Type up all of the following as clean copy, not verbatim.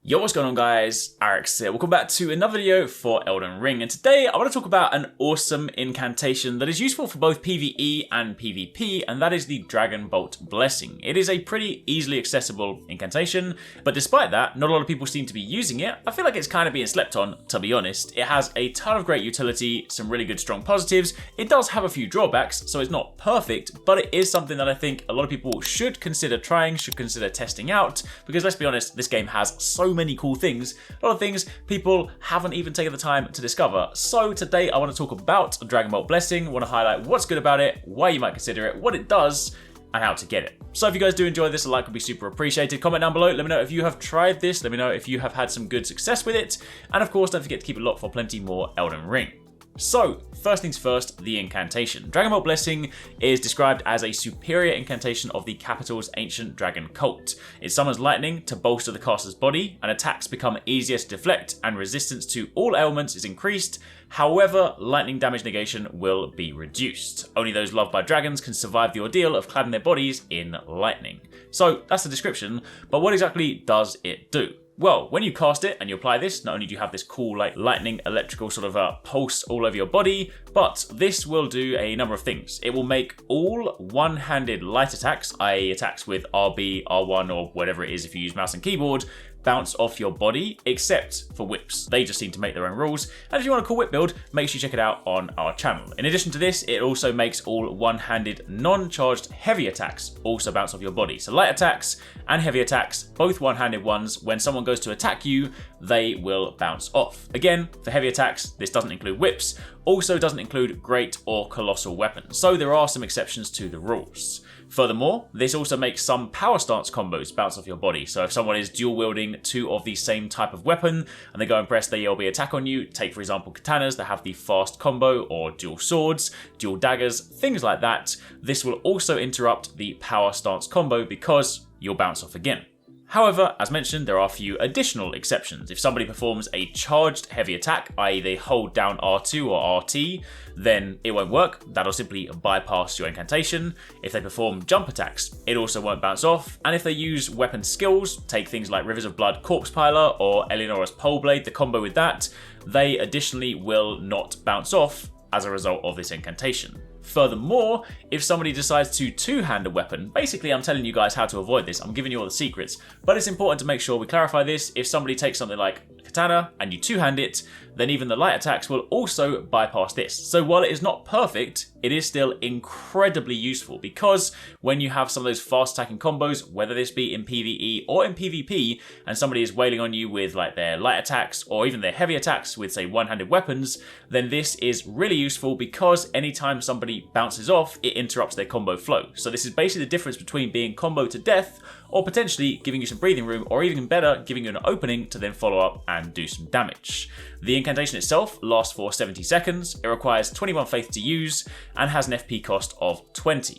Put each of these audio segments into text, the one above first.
Yo, what's going on guys? HyperX here. Welcome back to another video for Elden Ring, and today I want to talk about an awesome incantation that is useful for both PvE and PvP, and that is the Dragonbolt Blessing. It is a pretty easily accessible incantation, but despite that, not a lot of people seem to be using it. I feel like it's kind of being slept on, to be honest. It has a ton of great utility, some really good strong positives. It does have a few drawbacks, so it's not perfect, but it is something that I think a lot of people should consider trying, should consider testing out, because let's be honest, this game has so many cool things, a lot of things people haven't even taken the time to discover. So today I want to talk about Dragonbolt Blessing, I want to highlight what's good about it, why you might consider it, what it does, and how to get it. So if you guys do enjoy this, a like would be super appreciated. Comment down below, let me know if you have tried this, let me know if you have had some good success with it, and of course don't forget to keep it locked for plenty more Elden Ring. So, first things first, the incantation. Dragonbolt Blessing is described as a superior incantation of the capital's ancient dragon cult. It summons lightning to bolster the caster's body, and attacks become easier to deflect, and resistance to all ailments is increased. However, lightning damage negation will be reduced. Only those loved by dragons can survive the ordeal of cladding their bodies in lightning. So, that's the description, but what exactly does it do? Well, when you cast it and you apply this, not only do you have this cool like lightning electrical sort of pulse all over your body, but this will do a number of things. It will make all one-handed light attacks, i.e. attacks with RB, R1 or whatever it is if you use mouse and keyboard, bounce off your body, except for whips. They just seem to make their own rules. And if you want a cool whip build, make sure you check it out on our channel. In addition to this, it also makes all one-handed, non-charged heavy attacks also bounce off your body. So light attacks and heavy attacks, both one-handed ones, when someone goes to attack you, they will bounce off. Again, for heavy attacks, this doesn't include whips, also doesn't include great or colossal weapons. So there are some exceptions to the rules. Furthermore, this also makes some power stance combos bounce off your body. So if someone is dual wielding two of the same type of weapon and they go and press the LB attack on you, take for example katanas that have the fast combo, or dual swords, dual daggers, things like that, this will also interrupt the power stance combo because you'll bounce off again. However, as mentioned, there are a few additional exceptions. If somebody performs a charged heavy attack, i.e. they hold down R2 or RT, then it won't work. That'll simply bypass your incantation. If they perform jump attacks, it also won't bounce off. And if they use weapon skills, take things like Rivers of Blood Corpse Piler or Eleonora's Pole Blade, the combo with that, they additionally will not bounce off as a result of this incantation. Furthermore, if somebody decides to two-hand a weapon, basically I'm telling you guys how to avoid this, I'm giving you all the secrets, but it's important to make sure we clarify this. If somebody takes something like katana and you two-hand it, then even the light attacks will also bypass this. So while it is not perfect, it is still incredibly useful, because when you have some of those fast attacking combos, whether this be in PvE or in PvP, and somebody is wailing on you with like their light attacks or even their heavy attacks with say one-handed weapons, then this is really useful because anytime somebody bounces off, it interrupts their combo flow. So this is basically the difference between being combo to death or potentially giving you some breathing room, or even better, giving you an opening to then follow up and do some damage. The incantation itself lasts for 70 seconds, it requires 21 faith to use, and has an FP cost of 20.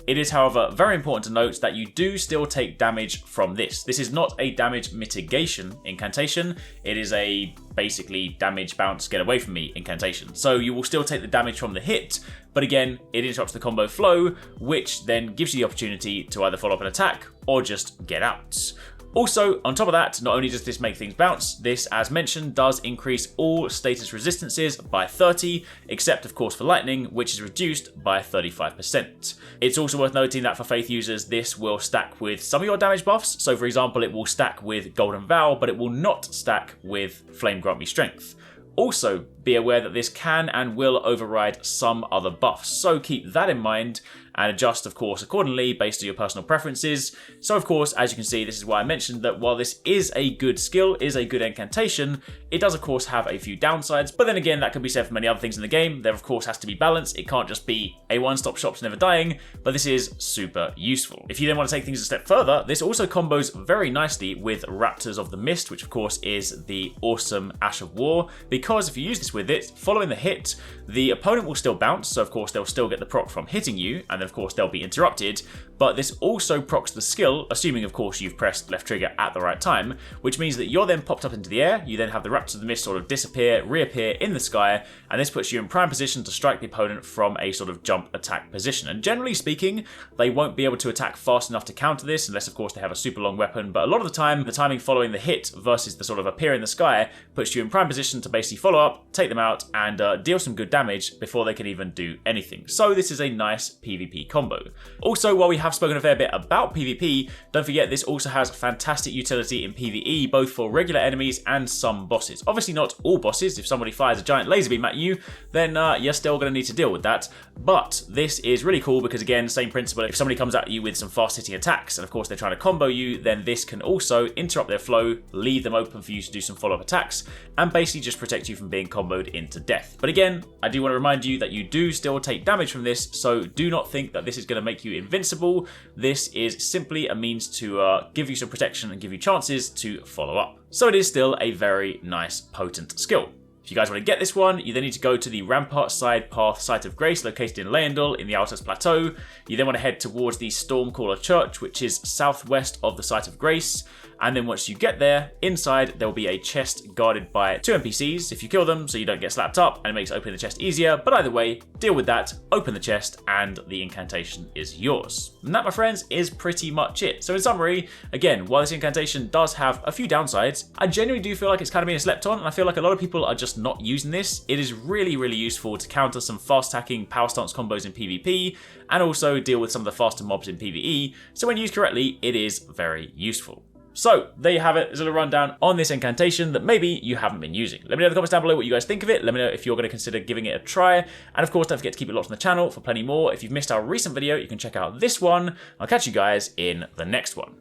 It is, however, very important to note that you do still take damage from this. This is not a damage mitigation incantation, it is a basically damage bounce get away from me incantation. So you will still take the damage from the hit, but again, it interrupts the combo flow, which then gives you the opportunity to either follow up an attack or just get out. Also, on top of that, not only does this make things bounce, this, as mentioned, does increase all status resistances by 30, except of course for lightning, which is reduced by 35%. It's also worth noting that for faith users, this will stack with some of your damage buffs. So for example, it will stack with Golden Vow, but it will not stack with Flame Grant Me Strength. Also, be aware that this can and will override some other buffs, so keep that in mind and adjust, of course, accordingly based on your personal preferences. So, of course, as you can see, this is why I mentioned that while this is a good skill, is a good incantation, it does, of course, have a few downsides. But then again, that can be said for many other things in the game. There, of course, has to be balance. It can't just be a one-stop shop's never dying, but this is super useful. If you then want to take things a step further, this also combos very nicely with Raptors of the Mist, which, of course, is the awesome Ash of War, because if you use this with it, following the hit, the opponent will still bounce, so of course they'll still get the proc from hitting you, and then of course they'll be interrupted, but this also procs the skill, assuming of course you've pressed left trigger at the right time, which means that you're then popped up into the air, you then have the Raptors of the Mist sort of disappear, reappear in the sky, and this puts you in prime position to strike the opponent from a sort of jump attack position. And generally speaking, they won't be able to attack fast enough to counter this, unless of course they have a super long weapon, but a lot of the time, the timing following the hit versus the sort of appear in the sky puts you in prime position to basically follow up, take them out, and deal some good damage before they can even do anything. So this is a nice PvP combo. Also, while we have spoken a fair bit about PvP, don't forget this also has fantastic utility in PvE, both for regular enemies and some bosses. Obviously not all bosses. If somebody fires a giant laser beam at you, then you're still going to need to deal with that. But this is really cool because, again, same principle. If somebody comes at you with some fast-hitting attacks, and of course they're trying to combo you, then this can also interrupt their flow, leave them open for you to do some follow-up attacks, and basically just protect you from being comboed into death. But again, I do want to remind you that you do still take damage from this, so do not think that this is going to make you invincible. This is simply a means to give you some protection and give you chances to follow up. So it is still a very nice, potent skill. If you guys want to get this one, you then need to go to the Rampart Side Path Site of Grace located in Leyendal in the Altus Plateau. You then want to head towards the Stormcaller Church, which is southwest of the Site of Grace. And then once you get there, inside there will be a chest guarded by 2 NPCs if you kill them, so you don't get slapped up, and it makes opening the chest easier. But either way, deal with that, open the chest, and the incantation is yours. And that, my friends, is pretty much it. So in summary, again, while this incantation does have a few downsides, I genuinely do feel like it's kind of being slept on, and I feel like a lot of people are just not using this. It is really, really useful to counter some fast-hacking power stance combos in PvP, and also deal with some of the faster mobs in PvE. So when used correctly, it is very useful. So, there you have it. There's a little rundown on this incantation that maybe you haven't been using. Let me know in the comments down below what you guys think of it. Let me know if you're going to consider giving it a try. And of course, don't forget to keep it locked on the channel for plenty more. If you've missed our recent video, you can check out this one. I'll catch you guys in the next one.